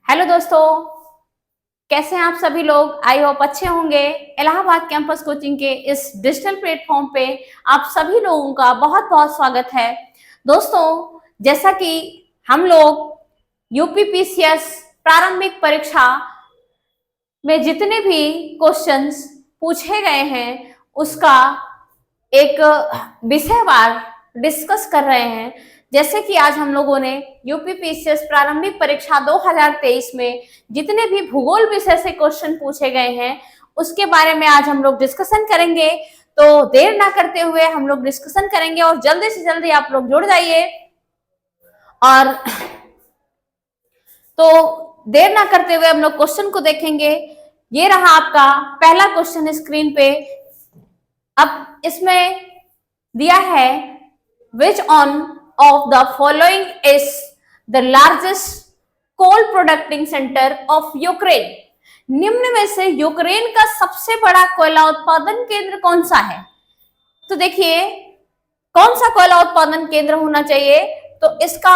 Hello दोस्तों, कैसे हैं आप सभी लोग। आई होप अच्छे होंगे। इलाहाबाद कैंपस कोचिंग के इस डिजिटल प्लेटफॉर्म पे आप सभी लोगों का बहुत बहुत स्वागत है। दोस्तों, जैसा कि हम लोग यूपीपीसीएस प्रारंभिक परीक्षा में जितने भी क्वेश्चंस पूछे गए हैं उसका एक विषयवार डिस्कस कर रहे हैं। जैसे कि आज हम लोगों ने यूपीपीसीएस प्रारंभिक परीक्षा 2023 में जितने भी भूगोल विषय से क्वेश्चन पूछे गए हैं उसके बारे में आज हम लोग डिस्कशन करेंगे। तो देर ना करते हुए हम लोग डिस्कशन करेंगे और जल्दी से जल्दी आप लोग जुड़ जाइए। और तो देर ना करते हुए हम लोग क्वेश्चन को देखेंगे। ये रहा आपका पहला क्वेश्चन स्क्रीन पे। अब इसमें दिया है which one of the following is the largest coal producing center of Ukraine। निम्न में से यूक्रेन का सबसे बड़ा कोयला उत्पादन केंद्र कौन सा है। तो देखिए कौन सा कोयला उत्पादन केंद्र होना चाहिए, तो इसका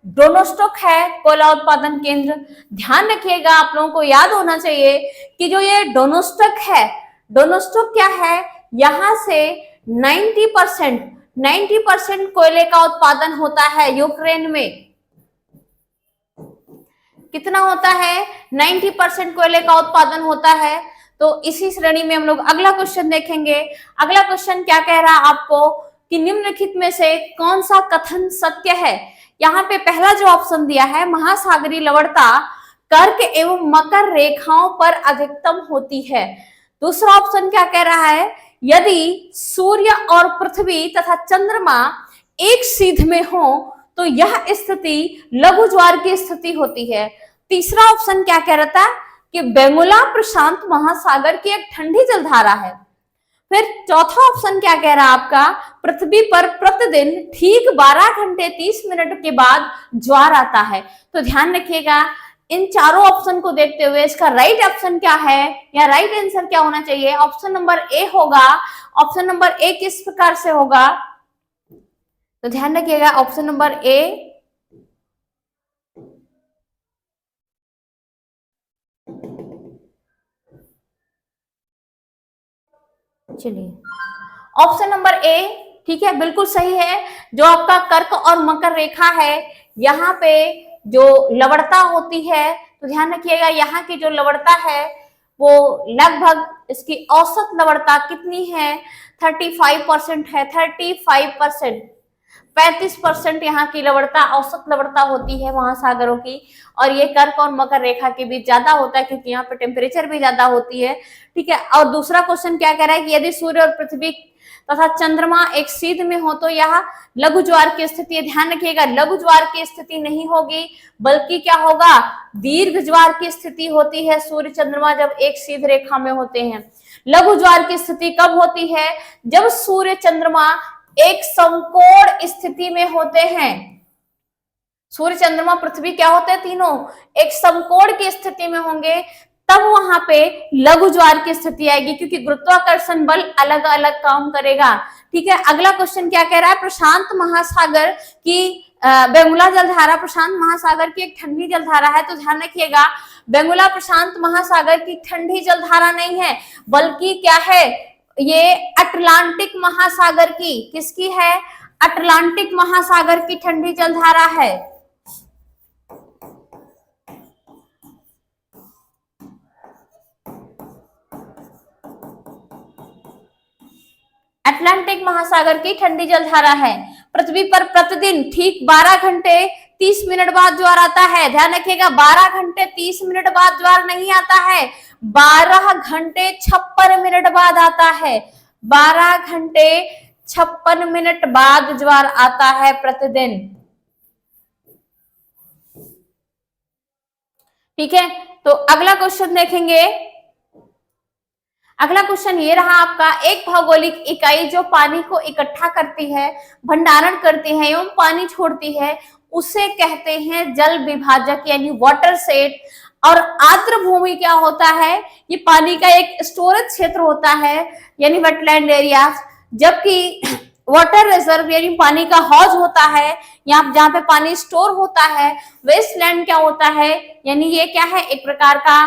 डोनोस्टोक है कोयला उत्पादन केंद्र। ध्यान रखिएगा, आप लोगों को याद होना चाहिए कि जो ये डोनोस्टोक है, डोनोस्टोक क्या है, यहां से 90% कोयले का उत्पादन होता है यूक्रेन में। कितना होता है? 90% कोयले का उत्पादन होता है। तो इसी श्रेणी में हम लोग अगला क्वेश्चन देखेंगे। अगला क्वेश्चन क्या कह रहा है आपको कि निम्नलिखित में से कौन सा कथन सत्य है। यहाँ पे पहला जो ऑप्शन दिया है, महासागरीय लवणता कर्क एवं मकर रेखाओं पर अधिकतम होती है। दूसरा ऑप्शन क्या कह रहा है, यदि सूर्य और पृथ्वी तथा चंद्रमा एक सीध में हो तो यह स्थिति लघु ज्वार की स्थिति होती है। तीसरा ऑप्शन क्या कह रहा था कि बेंगोला प्रशांत महासागर की एक ठंडी जलधारा है। फिर चौथा ऑप्शन क्या कह रहा है आपका, पृथ्वी पर प्रतिदिन ठीक 12 घंटे 30 मिनट के बाद ज्वार आता है। तो ध्यान रखिएगा, इन चारों ऑप्शन को देखते हुए इसका राइट ऑप्शन क्या है या राइट आंसर क्या होना चाहिए। ऑप्शन नंबर ए होगा। ऑप्शन नंबर ए किस प्रकार से होगा, तो ध्यान रखिएगा ऑप्शन नंबर ए। चलिए, ऑप्शन नंबर ए ठीक है, बिल्कुल सही है। जो आपका कर्क और मकर रेखा है, यहाँ पे जो लवणता होती है, तो ध्यान रखिएगा यहाँ की जो लवणता है वो लगभग इसकी औसत लवणता कितनी है, 35% है। 35%, 35% यहाँ की लवणता औसत लवणता होती है महासागरों की। और ये कर्क और मकर रेखा के बीच ज्यादा होता है क्योंकि यहाँ पे टेम्परेचर भी ज्यादा होती है। ठीक है। और दूसरा क्वेश्चन क्या कह रहा है कि यदि सूर्य और पृथ्वी तथा चंद्रमा एक सीध में हो तो यह लघु ज्वार की स्थिति है। ध्यान रखिएगा, लघु ज्वार की स्थिति नहीं होगी बल्कि क्या होगा, दीर्घ ज्वार की स्थिति होती है। सूर्य चंद्रमा जब एक सीध रेखा में होते हैं। लघु ज्वार की स्थिति कब होती है, जब सूर्य चंद्रमा एक समकोण स्थिति में होते हैं। सूर्य चंद्रमा पृथ्वी क्या होते हैं, तीनों एक समकोण की स्थिति में होंगे, तब वहां पे लघु ज्वार की स्थिति आएगी क्योंकि गुरुत्वाकर्षण बल अलग अलग काम करेगा। ठीक है। अगला क्वेश्चन क्या कह रहा है, प्रशांत महासागर की बेंगुला जलधारा प्रशांत महासागर की एक ठंडी जलधारा है। तो ध्यान रखिएगा, बेंगुला प्रशांत महासागर की ठंडी जलधारा नहीं है बल्कि क्या है, ये अटलांटिक महासागर की, किसकी है, अटलांटिक महासागर की ठंडी जलधारा है। अटलांटिक महासागर की ठंडी जलधारा है। पृथ्वी पर प्रतिदिन ठीक 12 घंटे 30 मिनट बाद ज्वार आता है। ध्यान रखिएगा, 12 घंटे 30 मिनट बाद ज्वार नहीं आता है, 12 घंटे 56 मिनट बाद आता है। 12 घंटे 56 मिनट बाद ज्वार आता है प्रतिदिन। ठीक है। तो अगला क्वेश्चन देखेंगे। अगला क्वेश्चन ये रहा आपका, एक भौगोलिक इकाई जो पानी को इकट्ठा करती है, भंडारण करती है एवं पानी छोड़ती है, उसे कहते हैं जल विभाजक यानी वाटर सेट। और आर्द्र भूमि क्या होता है, ये पानी का एक स्टोरेज क्षेत्र होता है यानी वेटलैंड एरिया। जबकि वाटर रिजर्व यानी पानी का हौज होता है, यहाँ जहाँ पे पानी स्टोर होता है। वेस्टलैंड क्या होता है, यानी ये क्या है, एक प्रकार का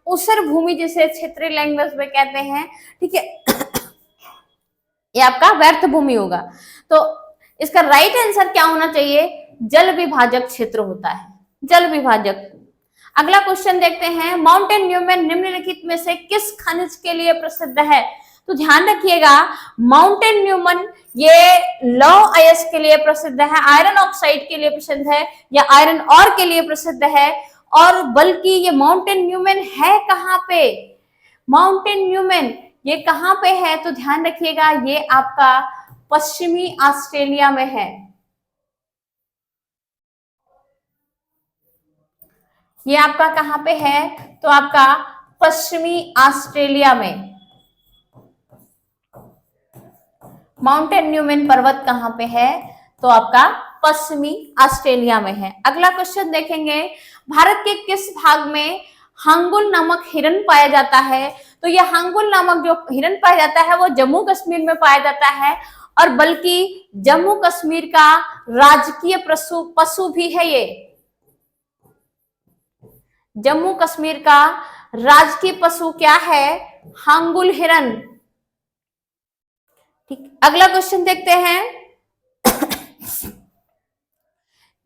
ऊसर भूमि जिसे क्षेत्रीय लैंग्वेज में कहते हैं, ठीक है। ये आपका व्यर्थ भूमि होगा। तो इसका राइट आंसर क्या होना चाहिए, जल विभाजक क्षेत्र होता है, जल विभाजक। अगला क्वेश्चन देखते हैं, माउंटेन न्यूमैन निम्नलिखित में से किस खनिज के लिए प्रसिद्ध है। तो ध्यान रखिएगा, माउंटेन न्यूमैन ये लौह अयस्क के लिए प्रसिद्ध है, आयरन ऑक्साइड के लिए प्रसिद्ध है, या आयरन ऑर के लिए प्रसिद्ध है। और बल्कि ये माउंटेन न्यूमैन है कहाँ पे, माउंटेन न्यूमैन ये कहाँ पे है, तो ध्यान रखिएगा ये आपका पश्चिमी ऑस्ट्रेलिया में है। ये आपका कहां पे है, तो आपका पश्चिमी ऑस्ट्रेलिया में। माउंटेन न्यूमैन पर्वत कहां पे है, तो आपका पश्चिमी ऑस्ट्रेलिया में है। अगला क्वेश्चन देखेंगे, भारत के किस भाग में हांगुल नामक हिरन पाया जाता है। तो यह हांगुल नामक जो हिरन पाया जाता है वो जम्मू कश्मीर में पाया जाता है, और बल्कि जम्मू कश्मीर का राजकीय पशु भी है ये, जम्मू कश्मीर का राजकीय पशु क्या है, हांगुल हिरन। ठीक, अगला क्वेश्चन देखते हैं,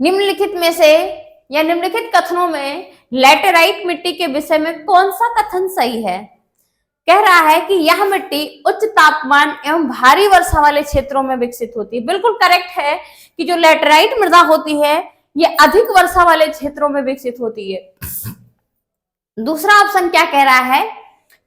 निम्नलिखित में से या निम्नलिखित कथनों में लैटेराइट मिट्टी के विषय में कौन सा कथन सही है। कह रहा है कि यह मिट्टी उच्च तापमान एवं भारी वर्षा वाले क्षेत्रों में विकसित होती है। बिल्कुल करेक्ट है कि जो लैटेराइट मृदा होती है ये अधिक वर्षा वाले क्षेत्रों में विकसित होती है। दूसरा ऑप्शन क्या कह रहा है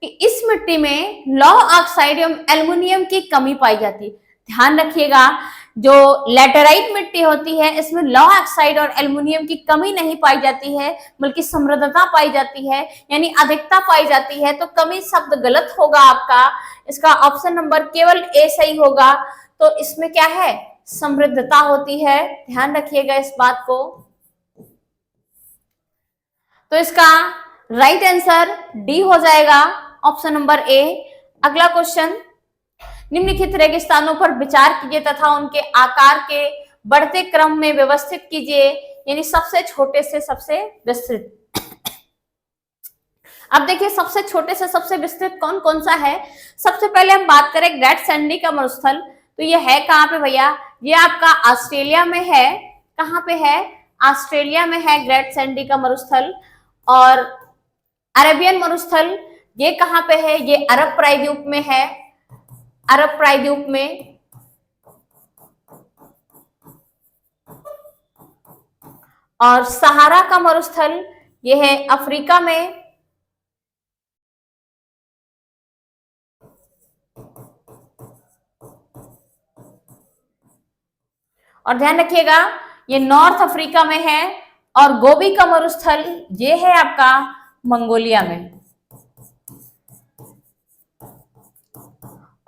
कि इस मिट्टी में लौह ऑक्साइड एवं एल्युमिनियम की कमी पाई जाती है। ध्यान रखिएगा, जो लैटेराइट मिट्टी होती है इसमें लौह ऑक्साइड और एल्युमिनियम की कमी नहीं पाई जाती है, बल्कि समृद्धता पाई जाती है, यानी अधिकता पाई जाती है। तो कमी शब्द गलत होगा आपका, इसका ऑप्शन नंबर केवल ए सही होगा। तो इसमें क्या है, समृद्धता होती है, ध्यान रखिएगा इस बात को। तो इसका राइट आंसर डी हो जाएगा, ऑप्शन नंबर ए। अगला क्वेश्चन, निम्नलिखित रेगिस्तानों पर विचार कीजिए तथा उनके आकार के बढ़ते क्रम में व्यवस्थित कीजिए, यानी सबसे छोटे से सबसे विस्तृत। अब देखिए सबसे छोटे से सबसे विस्तृत कौन कौन सा है। सबसे पहले हम बात करें ग्रेट सैंडी का मरुस्थल, तो ये है कहाँ पे भैया, ये आपका ऑस्ट्रेलिया में है। कहाँ पे है, ऑस्ट्रेलिया में है ग्रेट सैंडी का मरुस्थल। और अरेबियन मरुस्थल ये कहाँ पे है, ये अरब प्रायद्वीप में है, अरब प्रायद्वीप में। और सहारा का मरुस्थल ये है अफ्रीका में। और ध्यान रखिएगा ये नॉर्थ अफ्रीका में है। और गोबी का मरुस्थल ये है आपका मंगोलिया में।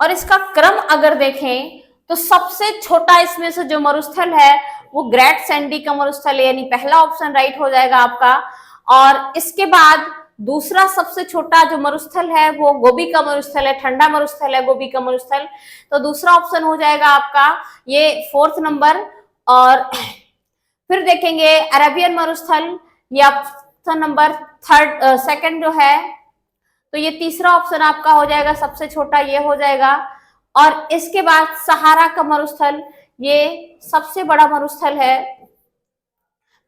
और इसका क्रम अगर देखें तो सबसे छोटा इसमें से जो मरुस्थल है वो ग्रेट सैंडी का मरुस्थल है, यानी पहला ऑप्शन राइट हो जाएगा आपका। और इसके बाद दूसरा सबसे छोटा जो मरुस्थल है वो गोबी का मरुस्थल है, ठंडा मरुस्थल है गोबी का मरुस्थल। तो दूसरा ऑप्शन हो जाएगा आपका ये 4th नंबर। और फिर देखेंगे अरेबियन मरुस्थल, ये ऑप्शन नंबर 2nd जो है, तो ये तीसरा ऑप्शन आपका हो जाएगा, सबसे छोटा ये हो जाएगा। और इसके बाद सहारा का मरुस्थल ये सबसे बड़ा मरुस्थल है।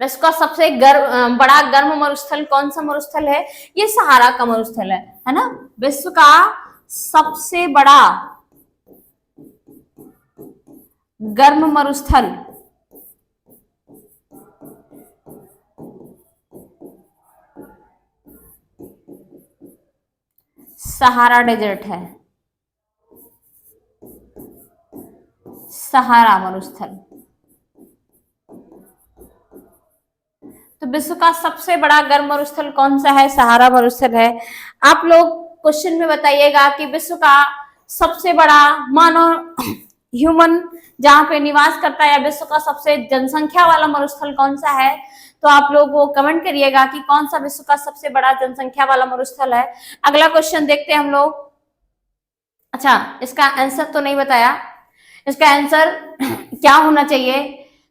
इसका सबसे बड़ा गर्म मरुस्थल कौन सा मरुस्थल है, ये सहारा का मरुस्थल है ना। विश्व का सबसे बड़ा गर्म मरुस्थल सहारा डेजर्ट है, सहारा मरुस्थल। तो विश्व का सबसे बड़ा गर्म मरुस्थल कौन सा है, सहारा मरुस्थल है। आप लोग क्वेश्चन में बताइएगा कि विश्व का सबसे बड़ा मानव ह्यूमन जहां पे निवास करता है या विश्व का सबसे जनसंख्या वाला मरुस्थल कौन सा है। तो आप लोग वो कमेंट करिएगा कि कौन सा विश्व का सबसे बड़ा जनसंख्या वाला मरुस्थल है। अगला क्वेश्चन देखते हैं हम लोग। अच्छा, इसका आंसर तो नहीं बताया। इसका आंसर क्या होना चाहिए?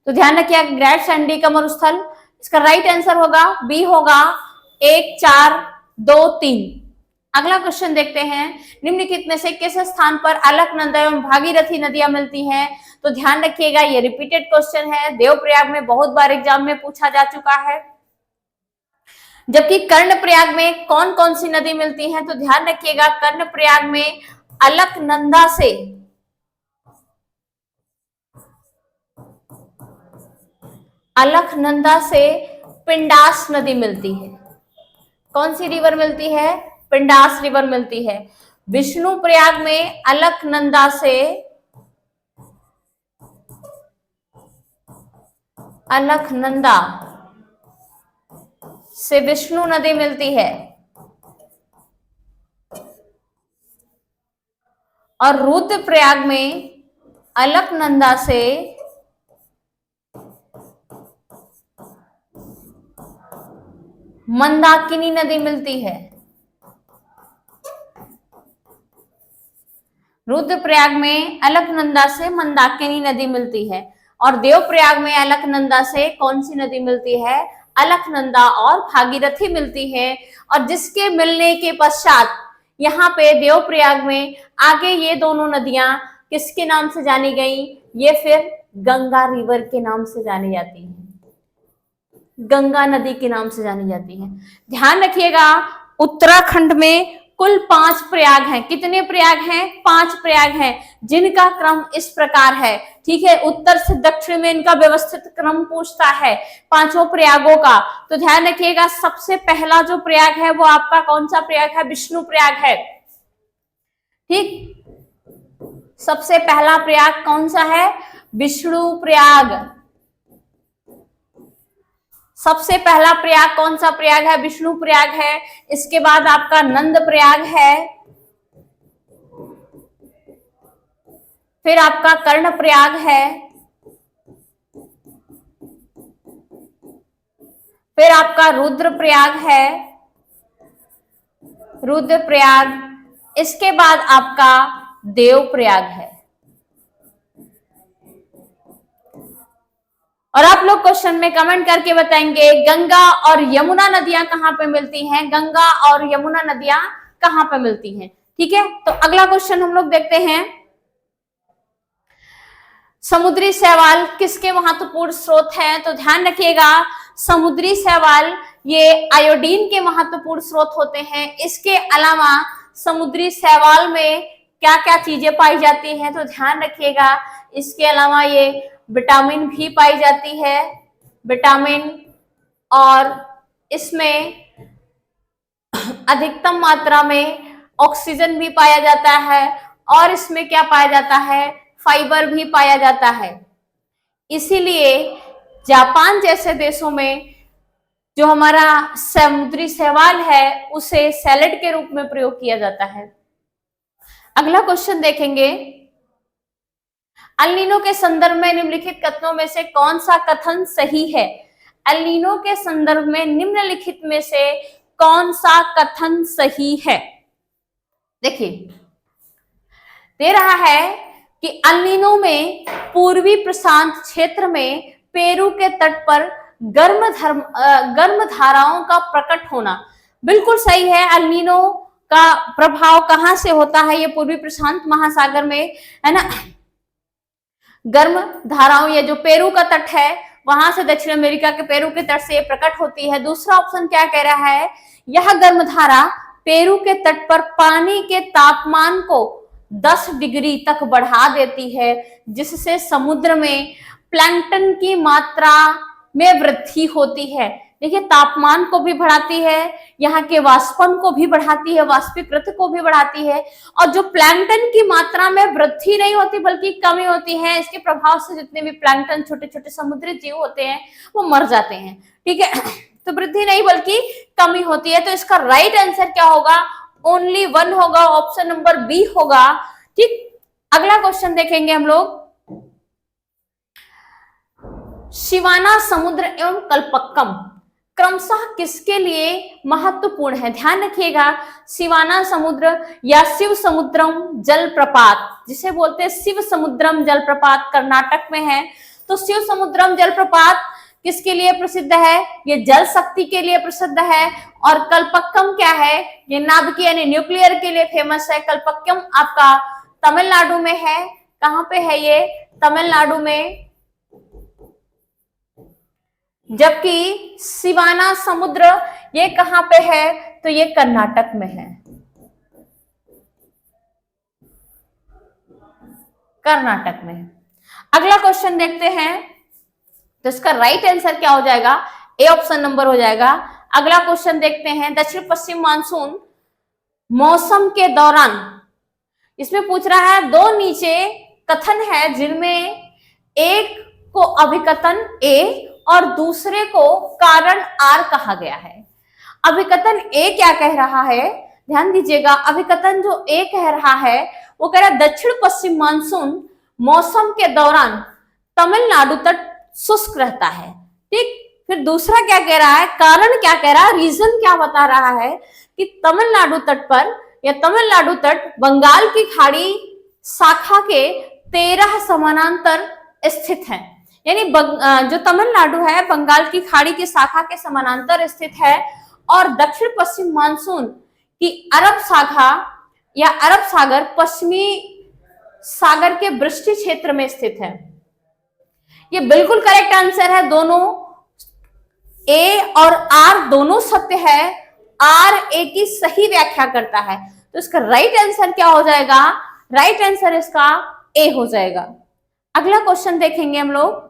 तो ध्यान रखिए ग्रेट सैंडी का मरुस्थल। इसका राइट आंसर होगा बी होगा 1 4 2 3। अगला क्वेश्चन देखते हैं, निम्नलिखित में से किस स्थान पर अलकनंदा एवं भागीरथी नदियां मिलती हैं? तो ध्यान रखिएगा ये रिपीटेड क्वेश्चन है, देवप्रयाग में बहुत बार एग्जाम में पूछा जा चुका है। जबकि कर्णप्रयाग में कौन कौन सी नदी मिलती है? तो ध्यान रखिएगा कर्णप्रयाग में अलकनंदा से पिंडास नदी मिलती है। कौन सी रिवर मिलती है? पिंडास रिवर मिलती है। विष्णु प्रयाग में अलकनंदा से विष्णु नदी मिलती है। और रुद्रप्रयाग में अलकनंदा से मंदाकिनी नदी मिलती है। रुद्रप्रयाग में अलकनंदा से मंदाकिनी नदी मिलती है और देवप्रयाग में अलकनंदा से कौन सी नदी मिलती है? अलकनंदा और भागीरथी मिलती है। और जिसके मिलने के पश्चात यहाँ पे देवप्रयाग में आगे ये दोनों नदियां किसके नाम से जानी गई? ये फिर गंगा रिवर के नाम से जानी जाती है, गंगा नदी के नाम से जानी जाती है। ध्यान रखिएगा उत्तराखंड में कुल 5 प्रयाग हैं। कितने प्रयाग हैं? 5 प्रयाग हैं, जिनका क्रम इस प्रकार है। ठीक है, उत्तर से दक्षिण में इनका व्यवस्थित क्रम पूछता है 5 प्रयागों का। तो ध्यान रखिएगा सबसे पहला जो प्रयाग है वो आपका कौन सा प्रयाग है? विष्णु प्रयाग है। ठीक, सबसे पहला प्रयाग कौन सा है? विष्णु प्रयाग। सबसे पहला प्रयाग कौन सा प्रयाग है? विष्णु प्रयाग है। इसके बाद आपका नंद प्रयाग है, फिर आपका कर्ण प्रयाग है, फिर आपका रुद्र प्रयाग है, रुद्र प्रयाग। इसके बाद आपका देव प्रयाग है। और आप लोग क्वेश्चन में कमेंट करके बताएंगे गंगा और यमुना नदियां कहां पे मिलती हैं? गंगा और यमुना नदियां कहां पे मिलती हैं? ठीक है, तो अगला क्वेश्चन हम लोग देखते हैं, समुद्री शैवाल किसके महत्वपूर्ण स्रोत हैं? तो ध्यान रखिएगा समुद्री शैवाल ये आयोडीन के महत्वपूर्ण स्रोत होते हैं। इसके अलावा समुद्री शैवाल में क्या क्या चीजें पाई जाती हैं? तो ध्यान रखिएगा इसके अलावा ये विटामिन भी पाई जाती है, विटामिन, और इसमें अधिकतम मात्रा में ऑक्सीजन भी पाया जाता है, और इसमें क्या पाया जाता है? फाइबर भी पाया जाता है। इसीलिए जापान जैसे देशों में जो हमारा समुद्री शैवाल है उसे सैलेड के रूप में प्रयोग किया जाता है। अगला क्वेश्चन देखेंगे, एल नीनो के संदर्भ में निम्नलिखित कथनों में से कौन सा कथन सही है? एल नीनो के संदर्भ में निम्नलिखित में से कौन सा कथन सही है? देखिए दे रहा है कि एल नीनो में पूर्वी प्रशांत क्षेत्र में पेरू के तट पर गर्म धाराओं का प्रकट होना। बिल्कुल सही है, एल नीनो का प्रभाव कहां से होता है? ये पूर्वी प्रशांत महासागर में, है ना। गर्म धाराओं, ये जो पेरू का तट है वहां से दक्षिण अमेरिका के पेरू के तट से ये प्रकट होती है। दूसरा ऑप्शन क्या कह रहा है? यह गर्म धारा पेरू के तट पर पानी के तापमान को 10 डिग्री तक बढ़ा देती है, जिससे समुद्र में प्लैंकटन की मात्रा में वृद्धि होती है। देखिए तापमान को भी बढ़ाती है, यहाँ के वाष्पन को भी बढ़ाती है, वाष्पीकृत को भी बढ़ाती है, और जो प्लैंकटन की मात्रा में वृद्धि नहीं होती बल्कि कमी होती है। इसके प्रभाव से जितने भी प्लैंकटन छोटे छोटे समुद्री जीव होते हैं वो मर जाते हैं। ठीक है, तो वृद्धि नहीं बल्कि कमी होती है। तो इसका राइट आंसर क्या होगा? ओनली 1 होगा, ऑप्शन नंबर बी होगा। ठीक, अगला क्वेश्चन देखेंगे हम लोग, शिवाना समुद्र एवं कल्पक्कम क्रमशः किसके लिए महत्वपूर्ण है? ध्यान रखिएगा शिवाना समुद्र या शिव समुद्रम जलप्रपात, जिसे बोलते हैं शिव समुद्रम जलप्रपात, कर्नाटक में है। तो शिव समुद्रम जलप्रपात किसके लिए प्रसिद्ध है? ये जल शक्ति के लिए प्रसिद्ध है। और कल्पक्कम क्या है? ये नाभिकीय यानी न्यूक्लियर के लिए फेमस है। कल्पक्कम आपका तमिलनाडु में है। कहां पे है ये? तमिलनाडु में। जबकि शिवाना समुद्र ये कहां पे है? तो ये कर्नाटक में है, कर्नाटक में। अगला क्वेश्चन देखते हैं, तो इसका राइट आंसर क्या हो जाएगा? ए ऑप्शन नंबर हो जाएगा। अगला क्वेश्चन देखते हैं, दक्षिण पश्चिम मानसून मौसम के दौरान, इसमें पूछ रहा है दो नीचे कथन है जिनमें एक को अभिकथन ए और दूसरे को कारण आर कहा गया है। अभिकथन ए क्या कह रहा है? ध्यान दीजिएगा, अभिकथन जो ए कह रहा है वो कह रहा है दक्षिण पश्चिम मानसून मौसम के दौरान तमिलनाडु तट शुष्क रहता है। ठीक, फिर दूसरा क्या कह रहा है? कारण क्या कह रहा है? रीजन क्या बता रहा है कि तमिलनाडु तट पर या तमिलनाडु तट बंगाल की खाड़ी शाखा के 13 समानांतर स्थित है। यानी जो तमिलनाडु है बंगाल की खाड़ी की शाखा के समानांतर स्थित है और दक्षिण पश्चिम मानसून की अरब शाखा या अरब सागर पश्चिमी सागर के वृष्टि क्षेत्र में स्थित है। ये बिल्कुल करेक्ट आंसर है। दोनों ए और आर दोनों सत्य है। आर ए की सही व्याख्या करता है। तो इसका राइट आंसर क्या हो जाएगा? राइट आंसर इसका ए हो जाएगा। अगला क्वेश्चन देखेंगे हम लोग,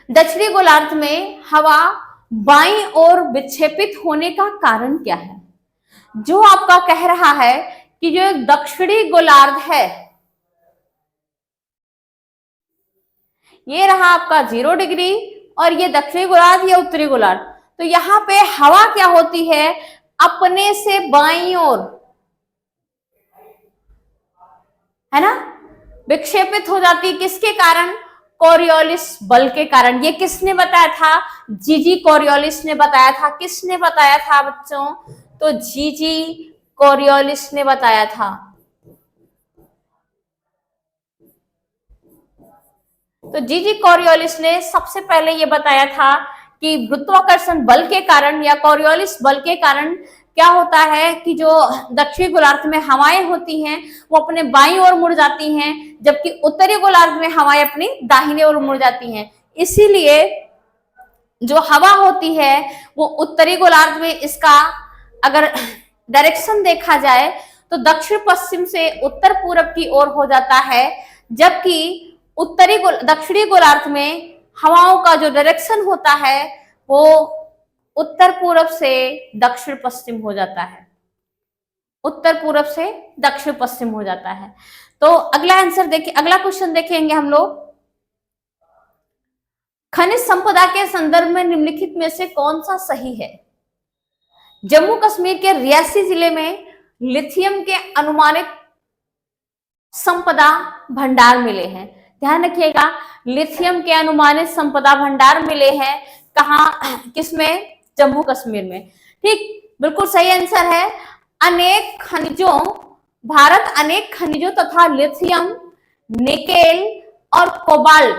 दक्षिणी गोलार्ध में हवा बाईं ओर विक्षेपित होने का कारण क्या है? जो आपका कह रहा है कि जो एक दक्षिणी गोलार्ध है, ये रहा आपका 0 डिग्री और ये दक्षिणी गोलार्ध या उत्तरी गोलार्ध, तो यहां पे हवा क्या होती है? अपने से बाईं ओर, है ना, विक्षेपित हो जाती। किसके कारण? कोरियोलिस बल के कारण। ये किसने बताया था? जीजी कोरियोलिस ने बताया था। किसने बताया था बच्चों? तो जीजी कोरियोलिस ने बताया था। तो जीजी कोरियोलिस ने सबसे पहले ये बताया था कि गुरुत्वाकर्षण बल के कारण या कोरियोलिस बल के कारण क्या होता है कि जो दक्षिणी गोलार्ध में हवाएं होती हैं वो अपने बाईं ओर मुड़ जाती हैं, जबकि उत्तरी गोलार्ध में हवाएं अपनी दाहिने ओर मुड़ जाती हैं। इसीलिए जो हवा होती है वो उत्तरी गोलार्ध में, इसका अगर डायरेक्शन देखा जाए तो दक्षिण पश्चिम से उत्तर पूरब की ओर हो जाता है, जबकि दक्षिणी गोलार्ध में हवाओं का जो डायरेक्शन होता है वो उत्तर पूरब से दक्षिण पश्चिम हो जाता है। उत्तर पूरब से दक्षिण पश्चिम हो जाता है। तो अगला आंसर देखिए, अगला क्वेश्चन देखेंगे हम लोग, खनिज संपदा के संदर्भ में निम्नलिखित में से कौन सा सही है? जम्मू कश्मीर के रियासी जिले में लिथियम के अनुमानित संपदा भंडार मिले हैं। ध्यान रखिएगा, लिथियम के अनुमानित संपदा भंडार मिले हैं कहां? किसमें? जम्मू कश्मीर में। ठीक, बिल्कुल सही आंसर है। भारत अनेक खनिजों तथा लिथियम, निकेल और कोबाल्ट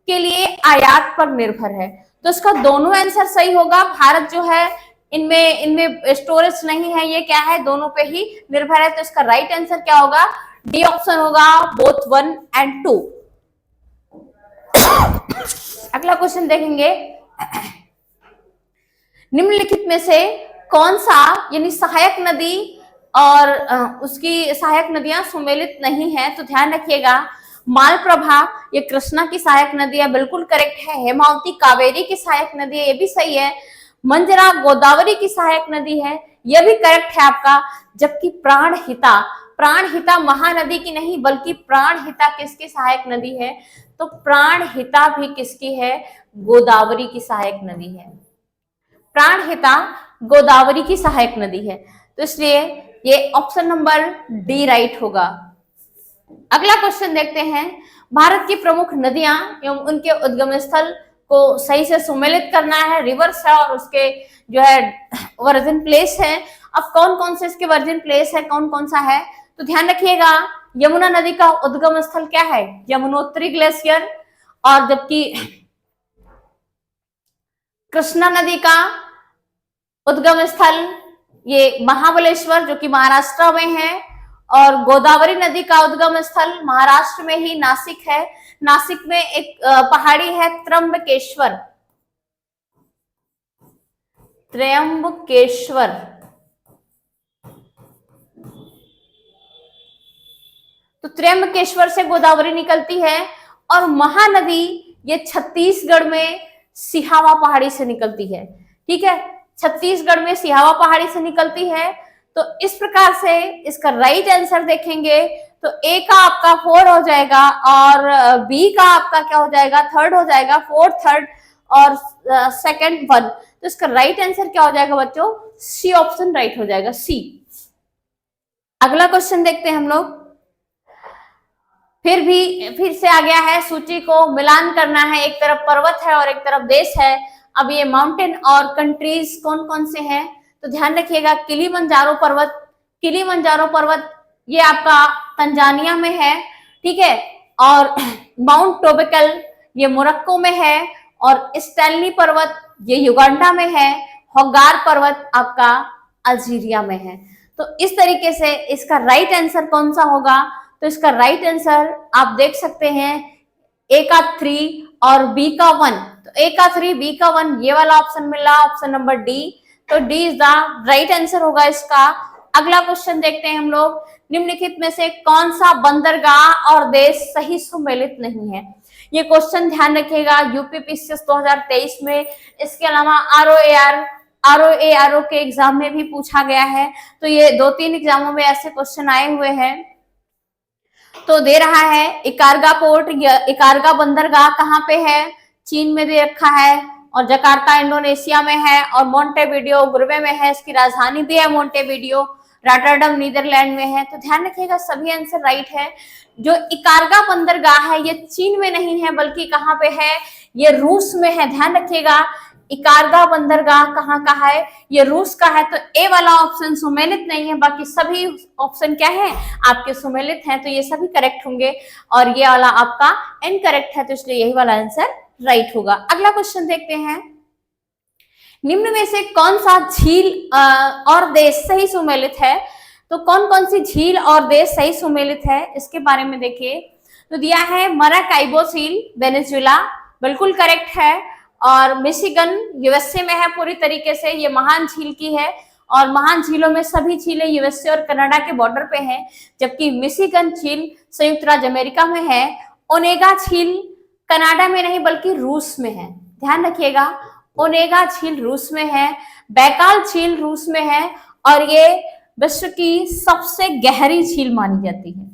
के लिए आयात पर निर्भर है। तो इसका दोनों आंसर सही होगा। भारत जो है इनमें स्टोरेज नहीं है, ये क्या है? दोनों पे ही निर्भर है। तो इसका राइट आंसर क्या होगा? डी ऑप्शन होगा, बोथ 1 and 2। अगला क्वेश्चन देखेंगे, निम्नलिखित में से कौन सा यानी सहायक नदी और उसकी सहायक नदियां सुमेलित नहीं है? तो ध्यान रखिएगा, मालप्रभा ये कृष्णा की सहायक नदी है, बिल्कुल करेक्ट है। हेमावती कावेरी की सहायक नदी है, ये भी सही है। मंजरा गोदावरी की सहायक नदी है, यह भी करेक्ट है आपका। जबकि प्राणहिता महानदी की नहीं बल्कि प्राणहिता किसकी सहायक नदी है? तो प्राणहिता भी किसकी है? गोदावरी की सहायक नदी है। प्राणहिता गोदावरी की सहायक नदी है। तो इसलिए ये ऑप्शन नंबर डी राइट होगा। अगला क्वेश्चन देखते हैं, भारत की प्रमुख नदियां एवं उनके उद्गम स्थल को सही से सुमेलित करना है। रिवर्स है और उसके जो है वर्जिन प्लेस है। अब कौन कौन से इसके वर्जिन प्लेस है, कौन कौन सा है? तो ध्यान रखिएगा, यमुना नदी का उद्गम स्थल क्या है? यमुनोत्री ग्लेशियर। और जबकि कृष्णा नदी का उद्गम स्थल ये महाबलेश्वर जो कि महाराष्ट्र में है। और गोदावरी नदी का उद्गम स्थल महाराष्ट्र में ही नासिक है। नासिक में एक पहाड़ी है त्र्यंबकेश्वर। त्र्यंबकेश्वर। तो त्र्यंबकेश्वर से गोदावरी निकलती है। और महानदी ये छत्तीसगढ़ में सिहावा पहाड़ी से निकलती है। ठीक है, छत्तीसगढ़ में सिहावा पहाड़ी से निकलती है। तो इस प्रकार से इसका राइट आंसर देखेंगे तो ए का आपका 4 हो जाएगा और बी का आपका क्या हो जाएगा? 3rd हो जाएगा, 4th 3rd और 2nd 1। तो इसका राइट आंसर क्या हो जाएगा बच्चों? सी ऑप्शन राइट हो जाएगा, सी। अगला क्वेश्चन देखते हैं हम लोग। फिर से आ गया है, सूची को मिलान करना है। एक तरफ पर्वत है और एक तरफ देश है। अब ये माउंटेन और कंट्रीज कौन कौन से हैं? तो ध्यान रखिएगा, किलिमंजारो पर्वत। किलिमंजारो पर्वत ये आपका तंजानिया में है। ठीक है, और माउंट टोबेकल ये मोरक्को में है। और स्टैनली पर्वत ये युगांडा में है। होगार पर्वत आपका अल्जीरिया में है। तो इस तरीके से इसका राइट आंसर कौन सा होगा? तो इसका राइट आंसर आप देख सकते हैं, ए का 3 और बी का 1। तो ए का 3 बी का 1 ये वाला ऑप्शन मिल रहा, ऑप्शन नंबर डी। तो D is the right answer होगा इसका। अगला क्वेश्चन देखते हैं हम लोग। निम्नलिखित में से कौन सा बंदरगाह और देश सही सुमेलित नहीं है? ये क्वेश्चन ध्यान रखिएगा, यूपीपीसीएस 2023 में, इसके अलावा आरओ के एग्जाम में भी पूछा गया है। तो ये 2-3 एग्जामों में ऐसे क्वेश्चन आए हुए हैं। तो दे रहा है इकारगा पोर्ट, इकारगा बंदरगाह कहाँ पे है? चीन में दे रखा है। और जकार्ता इंडोनेशिया में है। और मोंटेविडियो उरुग्वे में है, इसकी राजधानी भी है मोंटेविडियो। रॉटरडम नीदरलैंड में है। तो ध्यान रखिएगा सभी आंसर राइट है। जो इकारगा बंदरगाह है ये चीन में नहीं है, बल्कि कहाँ पे है? ये रूस में है। ध्यान रखिएगा, इकारगा बंदरगाह कहाँ का है? ये रूस का है। तो ए वाला ऑप्शन सुमेलित नहीं है, बाकी सभी ऑप्शन क्या है? आपके सुमेलित हैं। तो ये सभी करेक्ट होंगे और ये वाला आपका इनकरेक्ट है, तो इसलिए यही वाला आंसर राइट होगा। अगला क्वेश्चन देखते हैं। निम्न में से कौन सा झील और देश सही सुमेलित है? तो कौन कौन सी झील और देश सही सुमेलित है इसके बारे में देखिए। तो दिया है मराकाइबो झील वेनेजुएला, बिल्कुल करेक्ट है। और मिशिगन यूएसए में है पूरी तरीके से, ये महान झील की है। और महान झीलों में सभी झीलें यूएसए और कनाडा के बॉर्डर पे हैं, जबकि मिशिगन झील संयुक्त राज्य अमेरिका में है। ओनेगा झील कनाडा में नहीं बल्कि रूस में है। ध्यान रखिएगा, ओनेगा झील रूस में है। बैकाल झील रूस में है। और ये विश्व की सबसे गहरी झील मानी जाती है।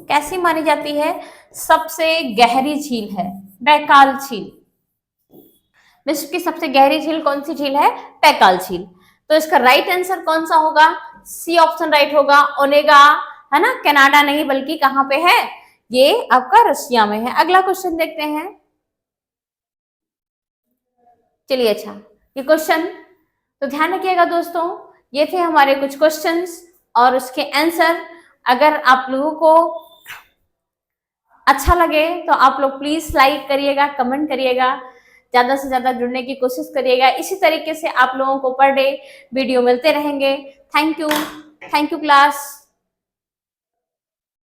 कैसी मानी जाती है? सबसे गहरी झील है बैकाल झील। विश्व की सबसे गहरी झील कौन सी झील है? बैकाल झील। तो इसका राइट आंसर कौन सा होगा? सी ऑप्शन राइट होगा। ओनेगा है ना, कनाडा नहीं बल्कि कहां पे है? ये आपका रशिया में है। अगला क्वेश्चन देखते हैं। चलिए, अच्छा ये क्वेश्चन तो ध्यान रखिएगा दोस्तों, ये थे हमारे कुछ क्वेश्चंस और उसके आंसर। अगर आप लोगों को अच्छा लगे तो आप लोग प्लीज लाइक करिएगा, कमेंट करिएगा, ज्यादा से ज्यादा जुड़ने की कोशिश करिएगा। इसी तरीके से आप लोगों को पर डे वीडियो मिलते रहेंगे। Thank you class.